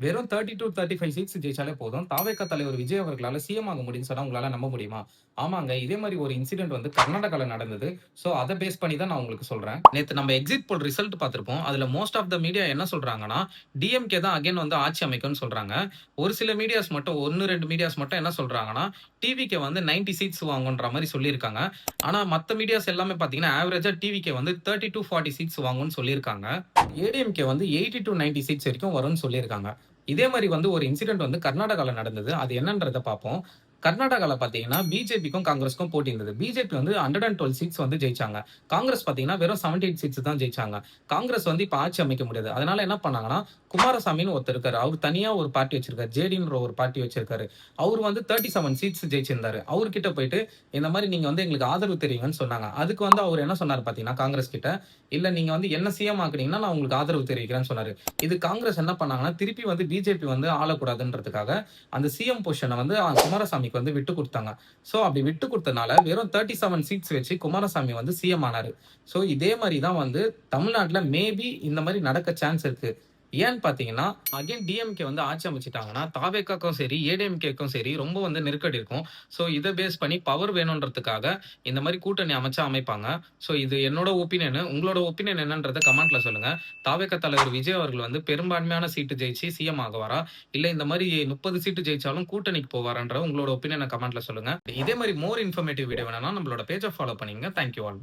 வெறும் 30-35 சீட்ஸ் ஜெயிச்சாலே போதும். தாவேகா தலைவர் விஜய் அவர்களால சிஎம் ஆக முடியும்னு சொன்னா உங்களால நம்ப முடியுமா? ஆமாங்க. இதே மாரி ஒரு இன்சிடென்ட் வந்து கர்நாடகால நடந்தது. சோ அத பேஸ் பண்ணி தான் நான் உங்களுக்கு சொல்றேன். நேத்து நம்ம எக்ஸிட் போல் ரிசல்ட் பார்த்திருப்போம். அதுல மோஸ்ட் ஆஃப் த மீடியா என்ன சொல்றாங்கன்னா, டிஎம்கே தான் அகைன் வந்து ஆட்சி அமைக்கும்னு சொல்றாங்க. ஒரு சில மீடியாஸ் மட்டும் 1, 2 மீடியாஸ் மட்டும் என்ன சொல்றாங்கன்னா, டிவிகே வந்து 90 சீட்ஸ் வாங்குன்ற மாரி சொல்லியிருக்காங்க. ஆனா மத்த மீடியாஸ் எல்லாமே பார்த்தீங்கன்னா, ஆவரேஜா டிவிகே வந்து 30-40 சீட்ஸ் வாங்கும்னு சொல்லியிருக்காங்க. ஏடிஎம்கே வந்து 80-90 சீட்ஸ் வரைக்கும் வரும்னு சொல்லியிருக்காங்க. இதே மாரி வந்து ஒரு இன்சிடென்ட் வந்து கர்நாடகால நடந்தது. அது என்னன்றத பார்ப்போம். கர்நாடகால பார்த்தீங்கன்னா, பிஜேபிக்கும், காங்கிரஸ்க்கும் போட்டி இருந்தது. பிஜேபி வந்து 112 சீட்ஸ் வந்து ஜெயிச்சாங்க. காங்கிரஸ் பார்த்தீங்கன்னா, வெறும் 78 சீட்ஸ் தான் ஜெயிச்சாங்க. காங்கிரஸ் வந்து இப்ப ஆட்சி அமைக்க முடியாது. அதனால என்ன பண்ணாங்கன்னா, குமாரசாமின்னு ஒருத்தர் இருக்காரு. அவரு தனியா ஒரு பார்ட்டி வச்சிருக்காரு. ஜேடின்ற ஒரு பார்ட்டி வச்சிருக்காரு. அவரு வந்து 37 சீட்ஸ் ஜெயிச்சிருந்தாரு. அவர்கிட்ட போயிட்டு, இந்த மாரி நீங்க வந்து எங்களுக்கு ஆதரவு தெரிவிங்கன்னு சொன்னாங்க. அதுக்கு வந்து அவரு என்ன சொன்னாரு பார்த்தீங்கன்னா, காங்கிரஸ் கிட்ட, இல்ல நீங்க வந்து என்ன சிஎம் ஆக்குனீங்கன்னா, நான் உங்களுக்கு ஆதரவு தெரிவிக்கிறேன்னு சொன்னாரு. இது காங்கிரஸ் என்ன பண்ணாங்கன்னா, திருப்பி வந்து பிஜேபி வந்து ஆளக்கூடாதுன்றதுக்காக, அந்த சிஎம் பொசிஷன வந்து குமாரசாமிக்கு வந்து விட்டுக் குடுத்தாங்க. சோ அப்படி விட்டுக் குடுத்தனால, வெறும் 37 சீட்ஸ் வச்சு குமாரசாமி வந்து சிஎம் ஆனாரு. சோ இதே மாரி தான் வந்து தமிழ்நாட்டுல மேபி இந்த மாரி நடக்க சான்ஸ் இருக்கு. ஏன்னு பார்த்தீங்கன்னா, அகைன் டிஎம்கே வந்து ஆட்சி அமைச்சுட்டாங்கன்னா, தாவேகாக்கும் சரி, ஏடிஎம்கேக்கும் சரி ரொம்ப வந்து நெருக்கடி இருக்கும். சோ இத பேஸ் பண்ணி பவர் வேணுன்றதுக்காக இந்த மாரி கூட்டணி அமைச்சா அமைப்பாங்க. சோ இது என்னோட ஒப்பீனியன். உங்களோட ஒப்பீனியன் என்னன்றத கமெண்ட்ல சொல்லுங்க. தாவேகா தலைவர் விஜய் அவர்கள் வந்து பெரும்பான்மையான சீட்டு ஜெயிச்சு சிஎம் ஆகுவாரா? இல்ல இந்த மாரி 30 சீட்டு ஜெயிச்சாலும் கூட்டணிக்கு போவாரான்ற உங்களோட ஒப்பீனியன கமெண்ட்ல சொல்லுங்க. இதே மாரி மோர் இன்ஃபர்மேட்டிவ் வீடியோ வேணும்னா நம்மளோட பேஜ ஃபாலோ பண்ணிக்கங்க. Thank you all.